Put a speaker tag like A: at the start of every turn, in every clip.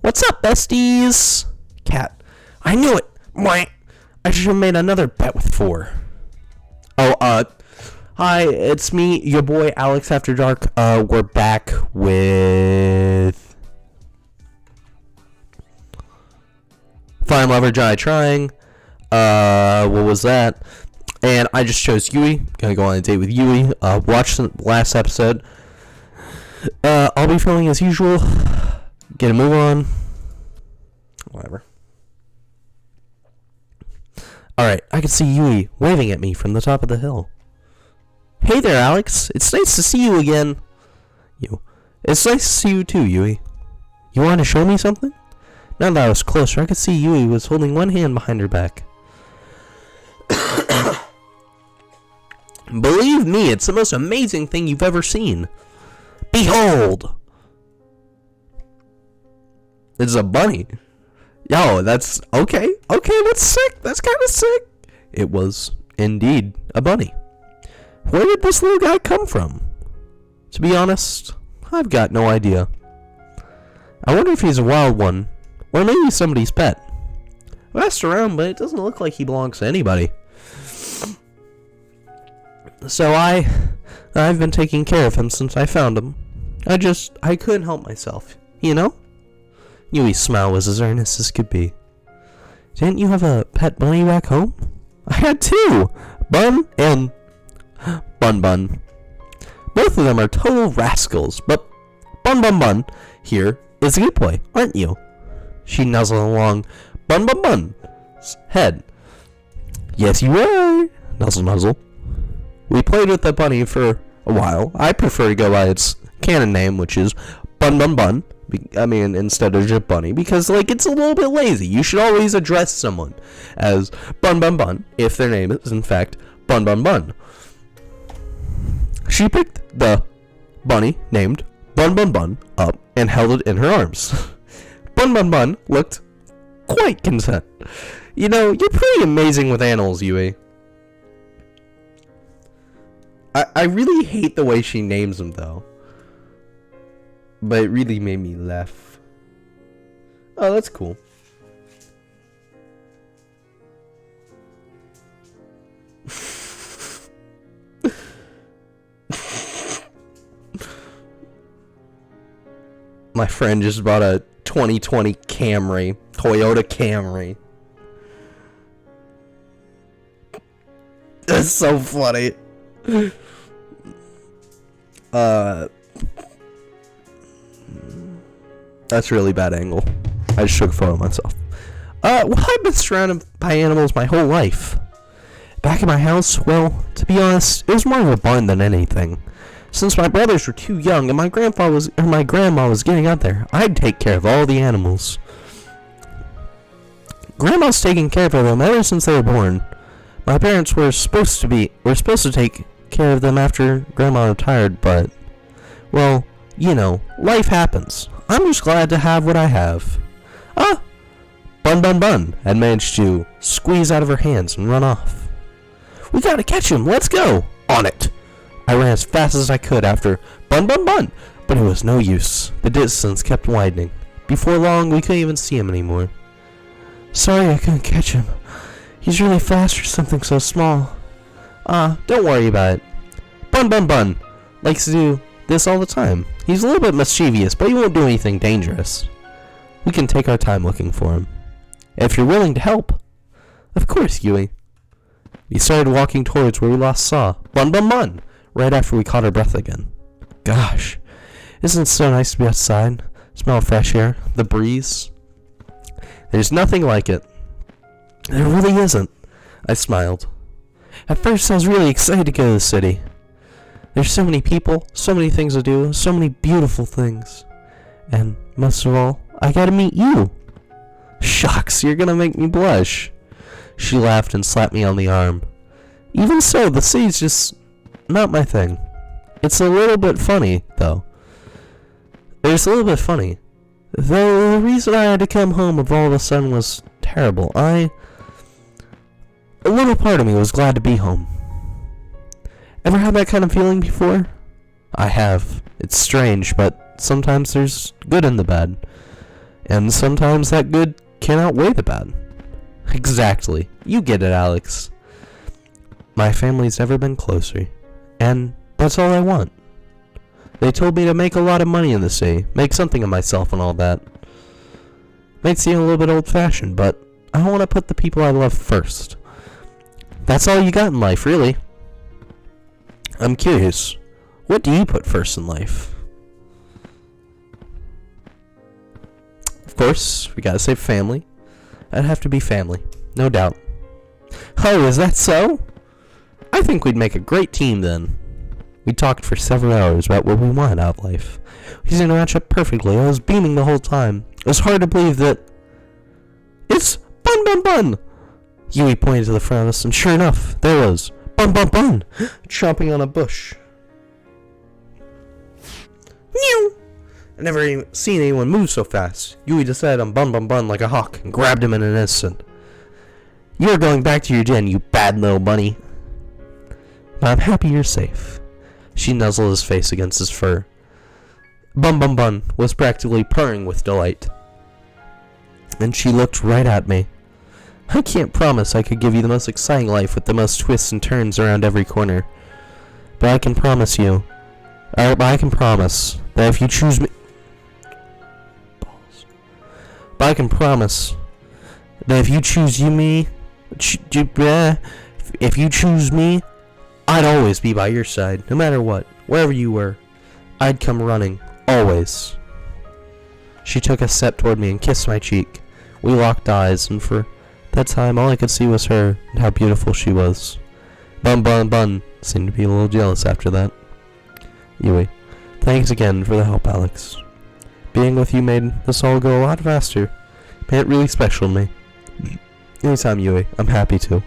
A: What's up, besties? Cat. I knew it. Mwah. I should have made another bet with 4. Oh, hi, it's me, your boy, Alex After Dark. We're back with Fine Lover Jai Trying. What was that? And I just chose Yui. Gonna go on a date with Yui. Watch the last episode. I'll be filming as usual. Get a move on. Whatever. Alright, I can see Yui waving at me from the top of the hill. Hey there, Alex. It's nice to see you again. It's nice to see you too, Yui. You want to show me something? Now that I was closer, I could see Yui was holding one hand behind her back. Believe me, it's the most amazing thing you've ever seen. Behold! It's a bunny. Yo, that's okay. Okay, that's sick. That's kind of sick. It was indeed a bunny. Where did this little guy come from? To be honest, I've got no idea. I wonder if he's a wild one, or maybe somebody's pet. I've asked around, but it doesn't look like he belongs to anybody. So I've been taking care of him since I found him. I couldn't help myself, you know? Yui's smile was as earnest as could be. Didn't you have a pet bunny back home? I had 2! Bun and Bun. Both of them are total rascals, but Bun here is a good boy, aren't you? She nuzzled along Bun's head. Yes, you are. Nuzzle. We played with the bunny for a while. I prefer to go by its canon name, which is Bun. I mean, instead of just Bunny, because, like, it's a little bit lazy. You should always address someone as Bun, if their name is, in fact, Bun. She picked the bunny named Bun up and held it in her arms. Bun looked quite content. You know, you're pretty amazing with animals, Yui. I really hate the way she names them, though. But it really made me laugh. Oh, that's cool. My friend just bought a 2020 Camry. Toyota Camry. That's so funny. That's a really bad angle. I just took a photo of myself. Well, I've been surrounded by animals my whole life. Back in my house, well, to be honest, it was more of a barn than anything. Since my brothers were too young and my grandma was getting up there, I'd take care of all the animals. Grandma's taken care of them ever since they were born. My parents were supposed to take care of them after Grandma retired, but, well, you know, life happens. I'm just glad to have what I have. Bun had managed to squeeze out of her hands and run off. We gotta catch him, let's go! On it! I ran as fast as I could after Bun, but it was no use. The distance kept widening. Before long, we couldn't even see him anymore. Sorry I couldn't catch him. He's really fast for something so small. Don't worry about it. Bun likes to do this all the time. He's a little bit mischievous, but he won't do anything dangerous. We can take our time looking for him. If you're willing to help. Of course, Yui. We started walking towards where we last saw Bun, right after we caught our breath again. Gosh, isn't it so nice to be outside? Smell fresh air, the breeze. There's nothing like it. There really isn't. I smiled. At first I was really excited to go to the city. There's so many people, so many things to do, so many beautiful things. And most of all, I gotta meet you. Shucks, you're gonna make me blush. She laughed and slapped me on the arm. Even so, the city's just not my thing. It's a little bit funny, though. Though the reason I had to come home of all of a sudden was terrible. A little part of me was glad to be home. Ever had that kind of feeling before? I have. It's strange, but sometimes there's good in the bad. And sometimes that good can outweigh the bad. Exactly. You get it, Alex. My family's never been closer. And that's all I want. They told me to make a lot of money in the city, make something of myself and all that. Might seem a little bit old-fashioned, but I want to put the people I love first. That's all you got in life, really. I'm curious, what do you put first in life? Of course, we gotta say family. I'd have to be family, no doubt. Oh, is that so? I think we'd make a great team then. We talked for several hours about what we wanted out of life. We seemed to match up perfectly. I was beaming the whole time. It was hard to believe that... It's Bun Bun Bun! Yui pointed to the front of us, and sure enough, there it was. Bun Bun Bun! Chomping on a bush. Meow! I've never even seen anyone move so fast. Yui decided on Bun Bun Bun like a hawk, and grabbed him in an instant. You're going back to your den, you bad little bunny. But I'm happy you're safe. She nuzzled his face against his fur. Bun Bun Bun was practically purring with delight. And she looked right at me. I can't promise I could give you the most exciting life with the most twists and turns around every corner. But I can promise you... I can promise that if you choose me... Balls. But I can promise that if you choose me... If you choose me... I'd always be by your side, no matter what, wherever you were. I'd come running, always. She took a step toward me and kissed my cheek. We locked eyes, and for that time all I could see was her, and how beautiful she was. Bun Bun Bun seemed to be a little jealous after that. Yui, thanks again for the help, Alex. Being with you made this all go a lot faster. Made it really special to me. Anytime, Yui, I'm happy to.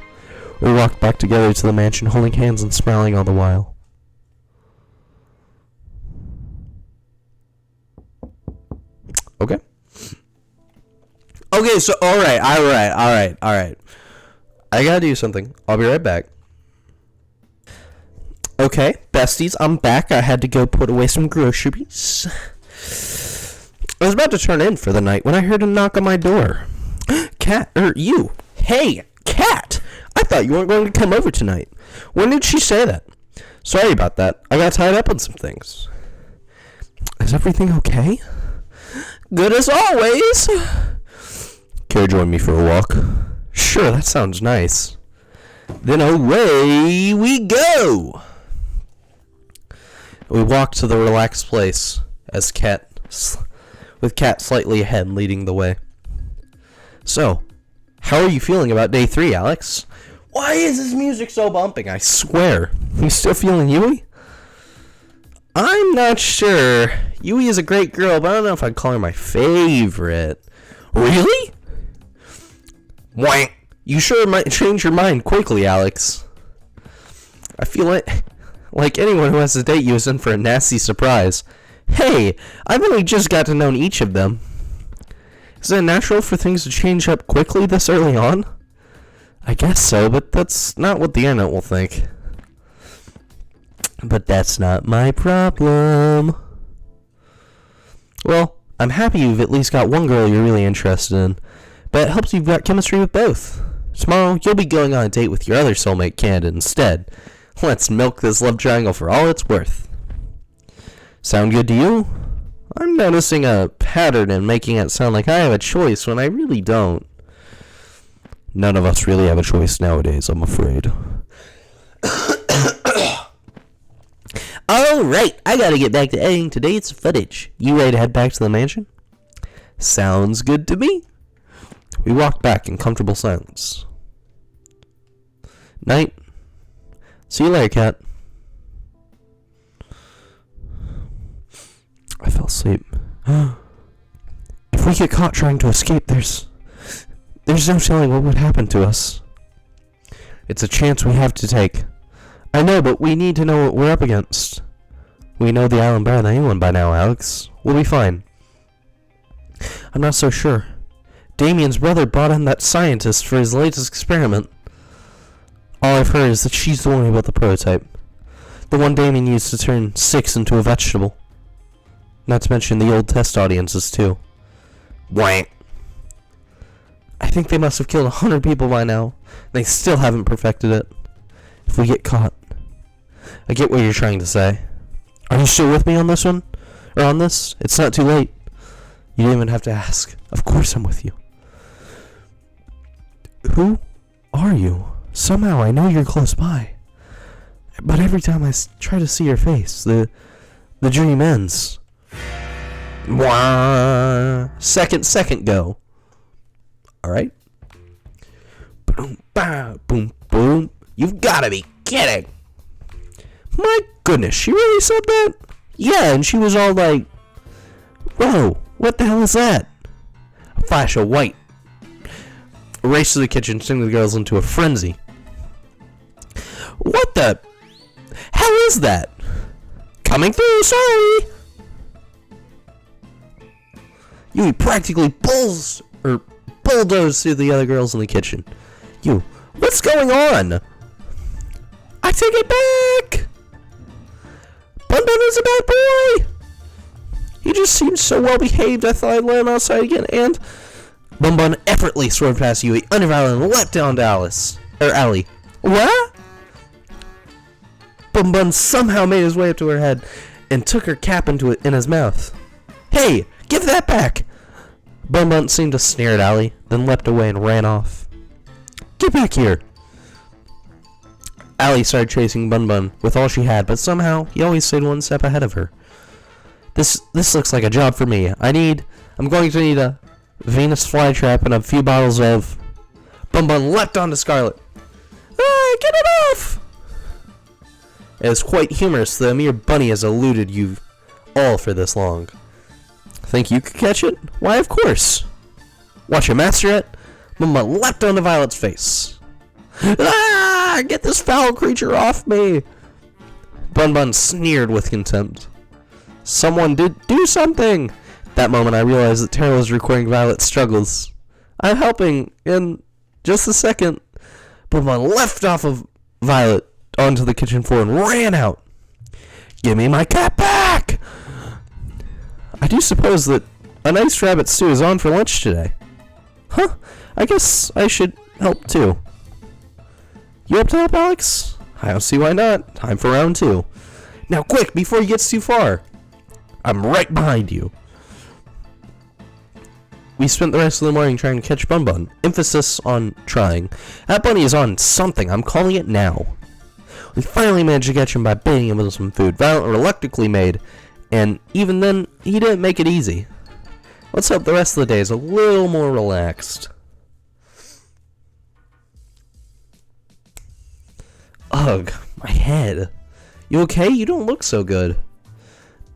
A: We walked back together to the mansion, holding hands and smiling all the while. Okay. Okay, so, alright. I gotta do something. I'll be right back. Okay, besties, I'm back. I had to go put away some groceries. I was about to turn in for the night when I heard a knock on my door. You. Hey, Cat! I thought you weren't going to come over tonight. When did she say that? Sorry about that. I got tied up on some things. Is everything okay? Good as always. Care to join me for a walk? Sure, that sounds nice. Then away we go. We walked to the relaxed place as with Cat slightly ahead leading the way. So, how are you feeling about day 3, Alex? Why is this music so bumping? I swear. You still feeling Yui? I'm not sure. Yui is a great girl, but I don't know if I'd call her my favorite. Really? Wank. You sure might change your mind quickly, Alex. I feel like anyone who has to date you is in for a nasty surprise. Hey, I've only just got to know each of them. Is it natural for things to change up quickly this early on? I guess so, but that's not what the internet will think. But that's not my problem. Well, I'm happy you've at least got one girl you're really interested in, but it helps you've got chemistry with both. Tomorrow, you'll be going on a date with your other soulmate candidate instead. Let's milk this love triangle for all it's worth. Sound good to you? I'm noticing a pattern in making it sound like I have a choice when I really don't. None of us really have a choice nowadays, I'm afraid. Alright, I gotta get back to editing today's footage. You ready to head back to the mansion? Sounds good to me. We walked back in comfortable silence. Night. See you later, Cat. I fell asleep. If we get caught trying to escape, there's no telling what would happen to us. It's a chance we have to take. I know, but we need to know what we're up against. We know the island better than anyone by now, Alex. We'll be fine. I'm not so sure. Damien's brother brought in that scientist for his latest experiment. All I've heard is that she's the one who built the prototype. The one Damien used to turn Six into a vegetable. Not to mention the old test audiences, too. Wank. I think they must have killed 100 people by now. They still haven't perfected it. If we get caught. I get what you're trying to say. Are you still with me on this one? Or on this? It's not too late. You didn't even have to ask. Of course I'm with you. Who are you? Somehow I know you're close by. But every time I try to see your face, the dream ends. Wah. Second go. Alright. Boom, bah, boom, boom. You've gotta be kidding. My goodness, she really said that? Yeah, and she was all like, whoa, what the hell is that? A flash of white. A race to the kitchen, sending the girls into a frenzy. What the hell is that? Coming through, sorry. You practically bulldozed through the other girls in the kitchen. You, what's going on? I take it back. Bun Bun is a bad boy. He just seemed so well behaved. I thought I'd let him outside again, and Bun Bun effortlessly swerved past Yui, undervalid, and leapt down to Allie. What? Bun Bun somehow made his way up to her head and took her cap in his mouth. Hey, give that back! Bun Bun seemed to sneer at Allie, then leapt away and ran off. Get back here! Allie started chasing Bun Bun with all she had, but somehow he always stayed one step ahead of her. This looks like a job for me. I'm going to need a Venus flytrap and a few bottles of... Bun Bun leapt onto Scarlet. Ah, get it off! It is quite humorous that a mere bunny has eluded you all for this long. Think you could catch it? Why, of course. Watch you master it. Bun Bun leapt onto Violet's face. Ah! Get this foul creature off me! Bun Bun sneered with contempt. Someone did do something! That moment I realized that Tara was recording Violet's struggles. I'm helping in just a second. Bun Bun leapt off of Violet onto the kitchen floor and ran out. Give me my cat back! I do suppose that a nice rabbit stew is on for lunch today. Huh, I guess I should help too. You up to help, Alex? I don't see why not. Time for round 2. Now quick, before he gets too far. I'm right behind you. We spent the rest of the morning trying to catch Bun Bun. Emphasis on trying. That bunny is on something. I'm calling it now. We finally managed to catch him by baiting him with some food Violet reluctantly made, and even then, he didn't make it easy. Let's hope the rest of the day is a little more relaxed. Ugh, my head. You okay? You don't look so good.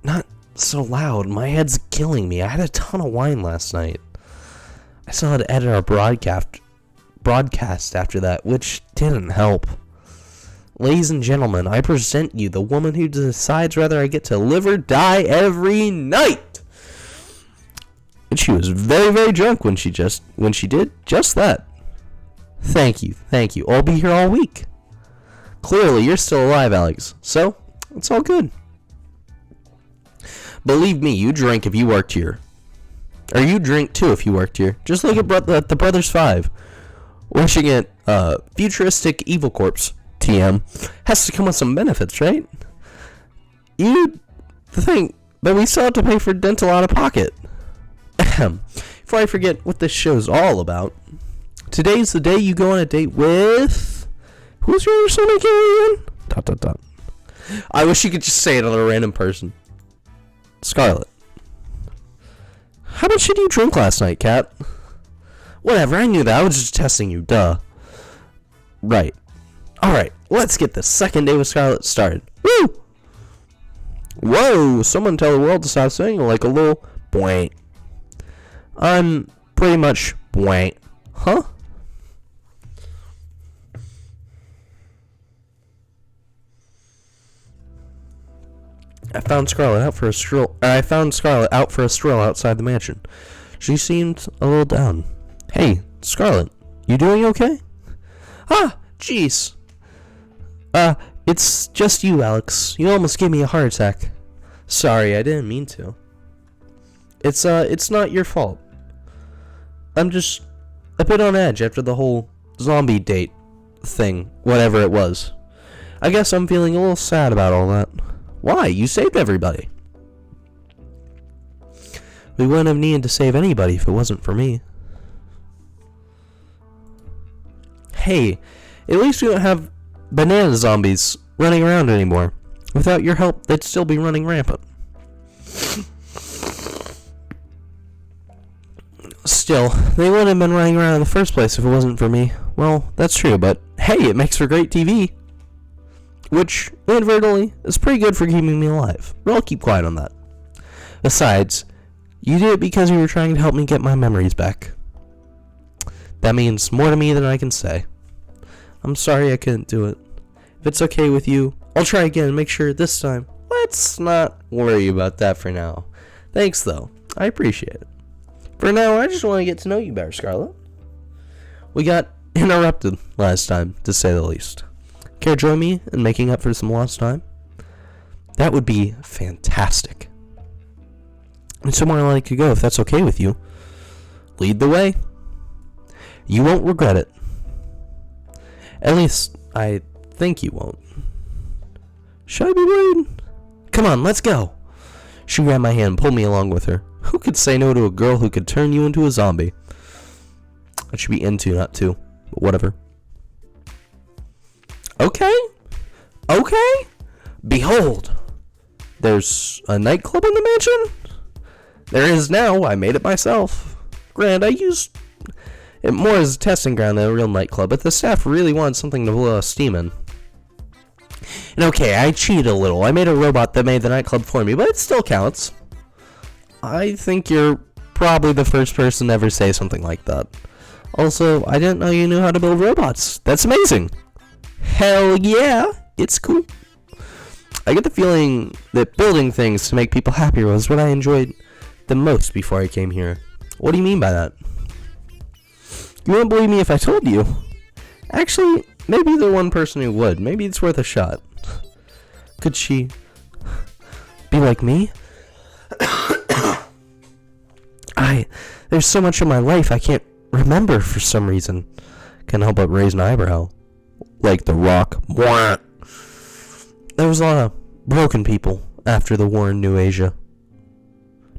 A: Not so loud. My head's killing me. I had a ton of wine last night. I still had to edit our broadcast after that, which didn't help. Ladies and gentlemen, I present you the woman who decides whether I get to live or die every night. And she was very, very drunk when she did just that. Thank you. I'll be here all week. Clearly, you're still alive, Alex. So, it's all good. Believe me, you drink if you worked here. Or you drink too if you worked here. Just look at the Brothers 5. Wishing it futuristic evil corpse. TM has to come with some benefits, right? The thing that we still have to pay for dental out of pocket. Before I forget what this show's all about, today's the day you go on a date with... Who's your stomach again? ... I wish you could just say it on a random person. Scarlet. How much did you drink last night, Kat? Whatever, I knew that. I was just testing you, duh. Right. Alright, let's get the second day with Scarlet started. Woo! Whoa, someone tell the world to stop saying like a little blank. I'm pretty much blank. Huh? I found Scarlet out for a stroll outside the mansion. She seemed a little down. Hey, Scarlet, you doing okay? Ah, jeez. It's just you, Alex. You almost gave me a heart attack. Sorry, I didn't mean to. It's not your fault. I'm just a bit on edge after the whole zombie date thing, whatever it was. I guess I'm feeling a little sad about all that. Why? You saved everybody. We wouldn't have needed to save anybody if it wasn't for me. Hey, at least we don't have banana zombies running around anymore. Without your help, they'd still be running rampant. Still, they wouldn't have been running around in the first place if it wasn't for me. Well, that's true, but hey, it makes for great TV. Which, inadvertently, is pretty good for keeping me alive. But I'll keep quiet on that. Besides, you did it because you were trying to help me get my memories back. That means more to me than I can say. I'm sorry I couldn't do it. If it's okay with you, I'll try again and make sure this time. Let's not worry about that for now. Thanks, though. I appreciate it. For now, I just want to get to know you better, Scarlet. We got interrupted last time, to say the least. Care to join me in making up for some lost time? That would be fantastic. And somewhere I'd like to go, if that's okay with you. Lead the way. You won't regret it. At least, I think you won't. Should I be worried? Come on, let's go. She grabbed my hand and pulled me along with her. Who could say no to a girl who could turn you into a zombie? I should be into, not to. But whatever. Okay. Behold. There's a nightclub in the mansion? There is now. I made it myself. Granted, I used it more as a testing ground than a real nightclub, but the staff really wanted something to blow steam in. And okay, I cheated a little. I made a robot that made the nightclub for me, but it still counts. I think you're probably the first person to ever say something like that. Also, I didn't know you knew how to build robots. That's amazing. Hell yeah, it's cool. I get the feeling that building things to make people happier was what I enjoyed the most before I came here. What do you mean by that? You wouldn't believe me if I told you. Actually, maybe the one person who would. Maybe it's worth a shot. Could she be like me? There's so much of my life I can't remember for some reason. Can't help but raise an eyebrow. Like The Rock. There was a lot of broken people after the war in New Asia.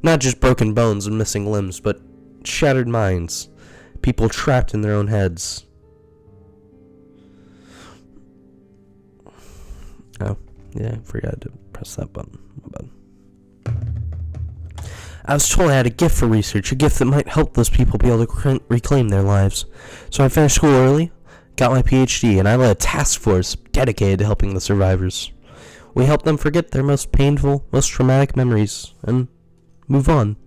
A: Not just broken bones and missing limbs, but shattered minds. People trapped in their own heads. Oh, yeah, I forgot to press that button. My bad. I was told I had a gift for research, a gift that might help those people be able to reclaim their lives. So I finished school early, got my PhD, and I led a task force dedicated to helping the survivors. We helped them forget their most painful, most traumatic memories, and move on.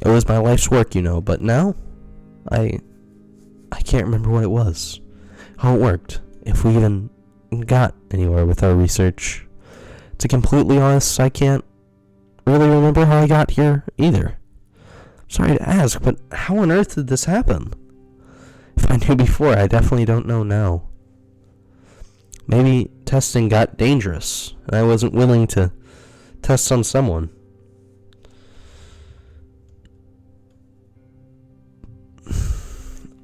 A: It was my life's work, you know, but now, I can't remember what it was, how it worked, if we even got anywhere with our research. To be completely honest, I can't really remember how I got here either. Sorry to ask, but how on earth did this happen? If I knew before, I definitely don't know now. Maybe testing got dangerous, and I wasn't willing to test on someone.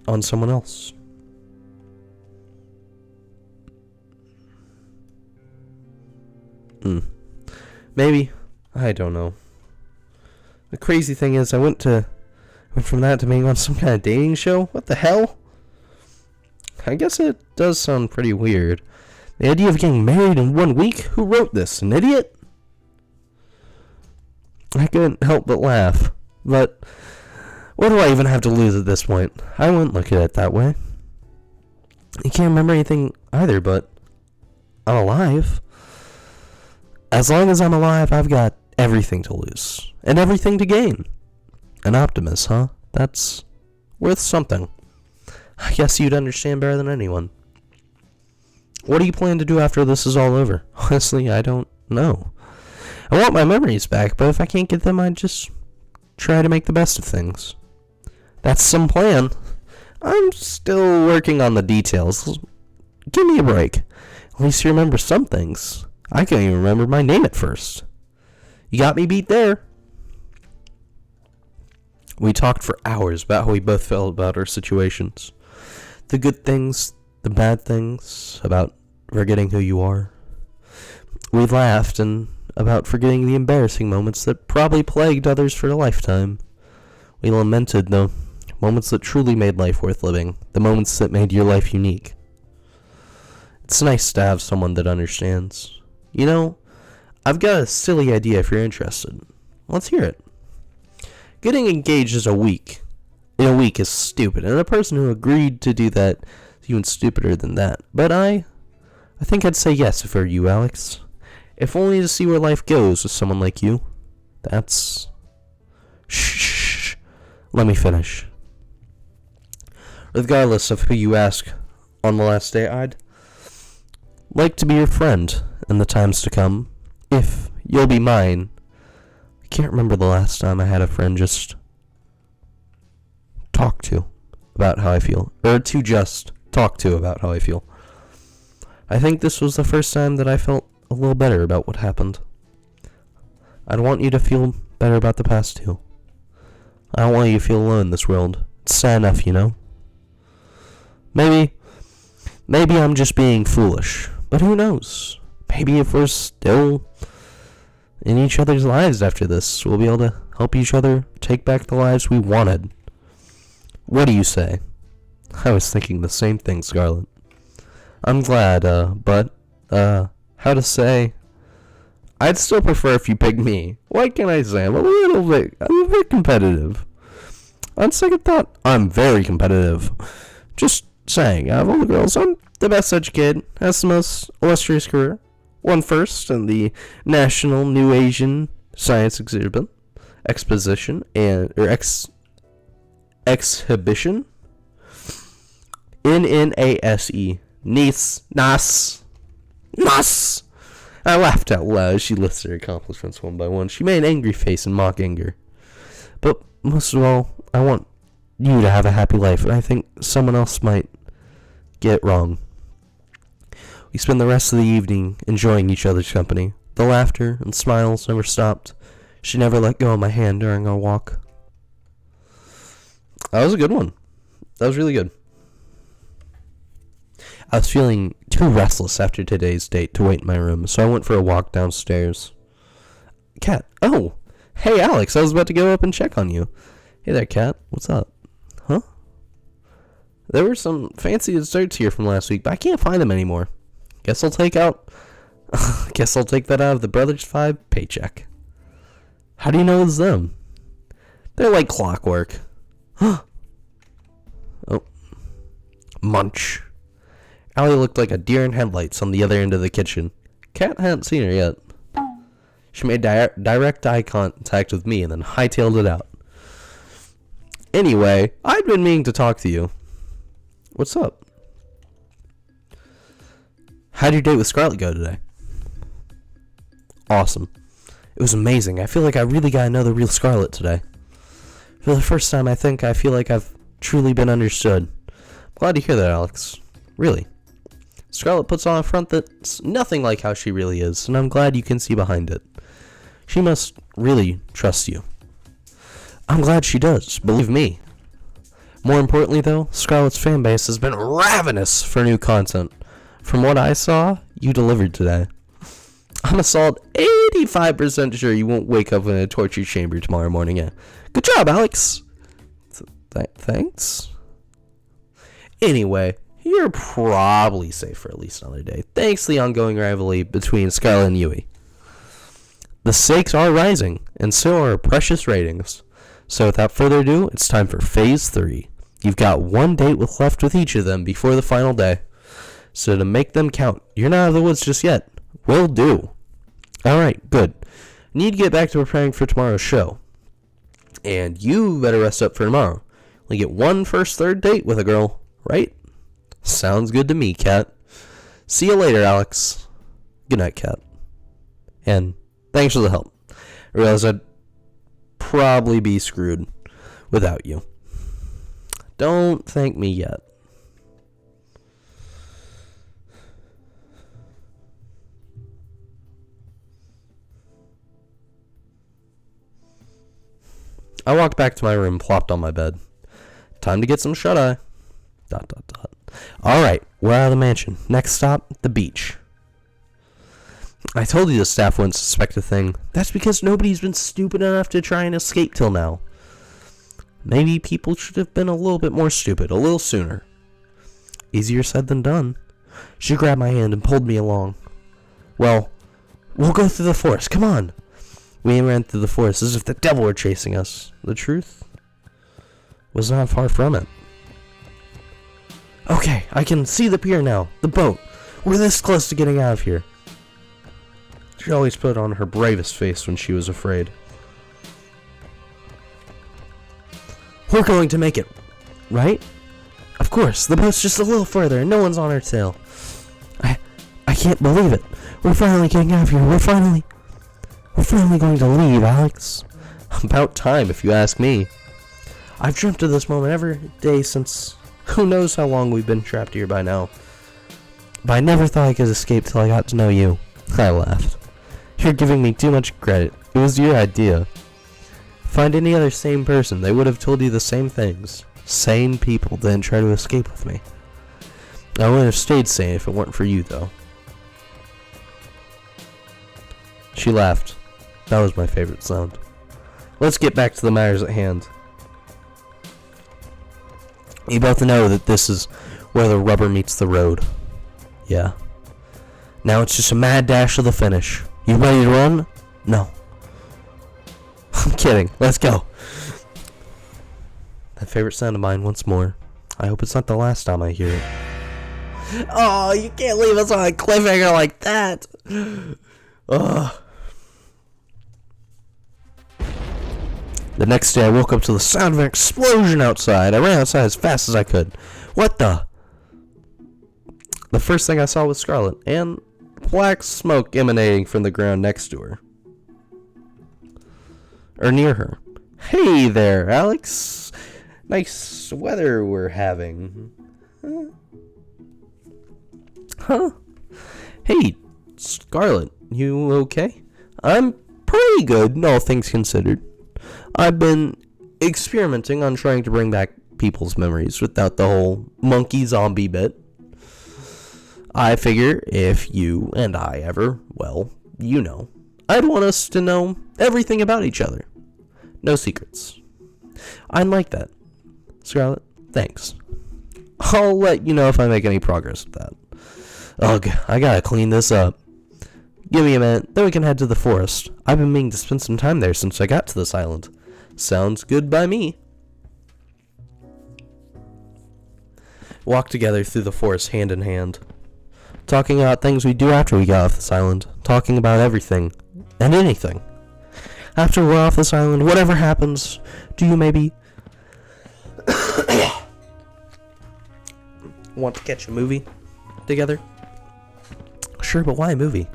A: On someone else. Maybe. I don't know. The crazy thing is, I went from that to being on some kind of dating show? What the hell? I guess it does sound pretty weird. The idea of getting married in 1 week? Who wrote this? An idiot? I couldn't help but laugh. But what do I even have to lose at this point? I wouldn't look at it that way. You can't remember anything either, but I'm alive. As long as I'm alive, I've got everything to lose. And everything to gain. An optimist, huh? That's worth something. I guess you'd understand better than anyone. What do you plan to do after this is all over? Honestly, I don't know. I want my memories back, but if I can't get them, I'd just try to make the best of things. That's some plan. I'm still working on the details. Give me a break. At least you remember some things. I can't even remember my name at first. You got me beat there. We talked for hours about how we both felt about our situations. The good things, the bad things, about forgetting who you are. We laughed and about forgetting the embarrassing moments that probably plagued others for a lifetime. We lamented the moments that truly made life worth living, the moments that made your life unique. It's nice to have someone that understands. You know, I've got a silly idea if you're interested. Let's hear it. Getting engaged in a week is stupid, and a person who agreed to do that is even stupider than that. But I think I'd say yes if I were you, Alex. If only to see where life goes with someone like you. That's... Shh. Let me finish. Regardless of who you ask on the last day, I'd like to be your friend in the times to come. If you'll be mine. I can't remember the last time I had a friend just talk to about how I feel. Or to just talk to about how I feel. I think this was the first time that I felt a little better about what happened. I'd want you to feel better about the past too. I don't want you to feel alone in this world. It's sad enough, you know? Maybe I'm just being foolish. But who knows? Maybe if we're still in each other's lives after this, we'll be able to help each other take back the lives we wanted. What do you say? I was thinking the same thing, Scarlett. I'm glad, but how to say? I'd still prefer if you picked me. What can I say? I'm a bit competitive. On second thought, I'm very competitive. Just saying, out of all the girls, I'm the best educated, has the most illustrious career, won first in the National New Asian Science Exhibition, Exhibition, NNASE. Nas. I laughed out loud as she listed her accomplishments one by one. She made an angry face in mock anger. But most of all, I want you to have a happy life, and I think someone else might get it wrong. We spent the rest of the evening enjoying each other's company. The laughter and smiles never stopped. She never let go of my hand during our walk. That was a good one. That was really good. I was feeling too restless after today's date to wait in my room, so I went for a walk downstairs. Kat. Oh, hey Alex, I was about to go up and check on you. Hey there, Kat. What's up? Huh? There were some fancy desserts here from last week, but I can't find them anymore. Guess I'll take that out of the Brothers 5 paycheck. How do you know it's them? They're like clockwork. Oh. Munch. Allie looked like a deer in headlights on the other end of the kitchen. Kat hadn't seen her yet. She made direct eye contact with me and then hightailed it out. Anyway, I'd been meaning to talk to you. What's up? How'd your date with Scarlett go today? Awesome. It was amazing. I feel like I really got to know the real Scarlett today. For the first time, I feel like I've truly been understood. I'm glad to hear that, Alex. Really. Scarlett puts on a front that's nothing like how she really is, and I'm glad you can see behind it. She must really trust you. I'm glad she does, believe me. More importantly, though, Scarlett's fanbase has been ravenous for new content. From what I saw, you delivered today. I'm a solid 85% sure you won't wake up in a torture chamber tomorrow morning. Yeah. Good job, Alex. Thanks. Anyway, you're probably safe for at least another day, thanks to the ongoing rivalry between Scarlett and Yui. The stakes are rising, and so are our precious ratings. So without further ado, it's time for Phase 3. You've got one date left with each of them before the final day. So to make them count, you're not out of the woods just yet. Will do. Alright, good. Need to get back to preparing for tomorrow's show. And you better rest up for tomorrow. Only get one first third date with a girl, right? Sounds good to me, Kat. See you later, Alex. Good night, Kat. And thanks for the help. I realize I'd probably be screwed without you. Don't thank me yet. I walked back to my room, plopped on my bed. Time to get some shut-eye. ... Alright, we're out of the mansion. Next stop, the beach. I told you the staff wouldn't suspect a thing. That's because nobody's been stupid enough to try and escape till now. Maybe people should have been a little bit more stupid, a little sooner. Easier said than done. She grabbed my hand and pulled me along. Well, we'll go through the forest, come on. We ran through the forest as if the devil were chasing us. The truth was not far from it. Okay, I can see the pier now. The boat. We're this close to getting out of here. She always put on her bravest face when she was afraid. We're going to make it, right? Of course, the boat's just a little further and no one's on our tail. I can't believe it. We're finally getting out of here. We're finally going to leave, Alex. About time, if you ask me. I've dreamt of this moment every day since who knows how long we've been trapped here by now. But I never thought I could escape till I got to know you. I laughed. You're giving me too much credit. It was your idea. Find any other sane person, they would have told you the same things. Sane people didn't try to escape with me. I wouldn't have stayed sane if it weren't for you, though. She laughed. That was my favorite sound. Let's get back to the matters at hand. You both know that this is where the rubber meets the road. Yeah. Now it's just a mad dash to the finish. You ready to run? No. I'm kidding. Let's go. That favorite sound of mine once more. I hope it's not the last time I hear it. Oh, you can't leave us on a cliffhanger like that. Ugh. The next day I woke up to the sound of an explosion outside. I ran outside as fast as I could. What the? The first thing I saw was Scarlet, and black smoke emanating from the ground next to her. Or near her. Hey there, Alex. Nice weather we're having. Huh? Hey, Scarlet, you okay? I'm pretty good, all things considered. I've been experimenting on trying to bring back people's memories without the whole monkey zombie bit. I figure if you and I ever, well, you know, I'd want us to know everything about each other. No secrets. I'd like that. Scarlet, thanks. I'll let you know if I make any progress with that. Ugh, I gotta clean this up. Give me a minute, then we can head to the forest. I've been meaning to spend some time there since I got to this island. Sounds good by me. Walk together through the forest hand in hand. Talking about things we do after we get off this island. Talking about everything. And anything. After we're off this island, whatever happens, do you maybe want to catch a movie together? Sure, but why a movie?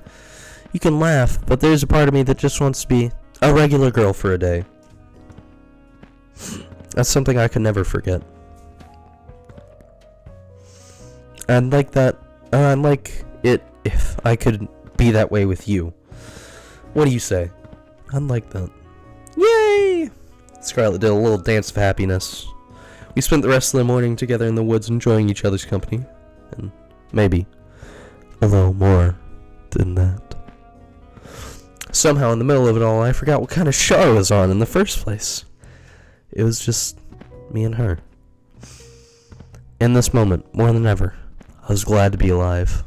A: You can laugh, but there's a part of me that just wants to be a regular girl for a day. That's something I could never forget. I'd like that. I'd like it if I could be that way with you. What do you say? I'd like that. Yay! Scarlet did a little dance of happiness. We spent the rest of the morning together in the woods enjoying each other's company. And maybe a little more than that. Somehow in the middle of it all, I forgot what kind of show I was on in the first place. It was just me and her. In this moment, more than ever, I was glad to be alive.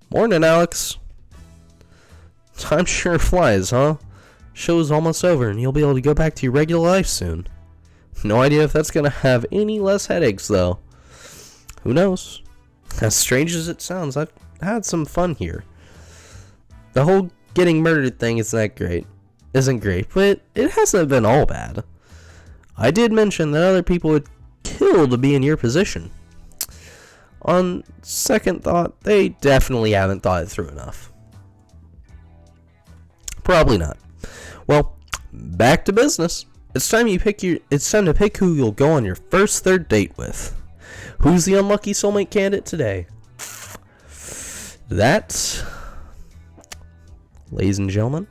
A: Morning, Alex. Time sure flies, huh? Show's almost over and you'll be able to go back to your regular life soon. No idea if that's gonna have any less headaches, though. Who knows? As strange as it sounds, I've had some fun here. The whole getting murdered thing isn't great, but it hasn't been all bad. I did mention that other people would kill to be in your position. On second thought, they definitely haven't thought it through enough. Probably not. Well, back to business. It's time to pick who you'll go on your first third date with. Who's the unlucky soulmate candidate today? That, ladies and gentlemen,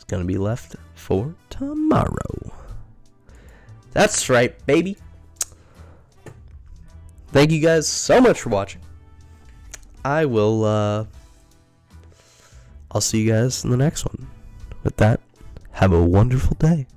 A: gonna be left for tomorrow. That's right, baby. Thank you guys so much for watching. I'll see you guys in the next one. With that, have a wonderful day.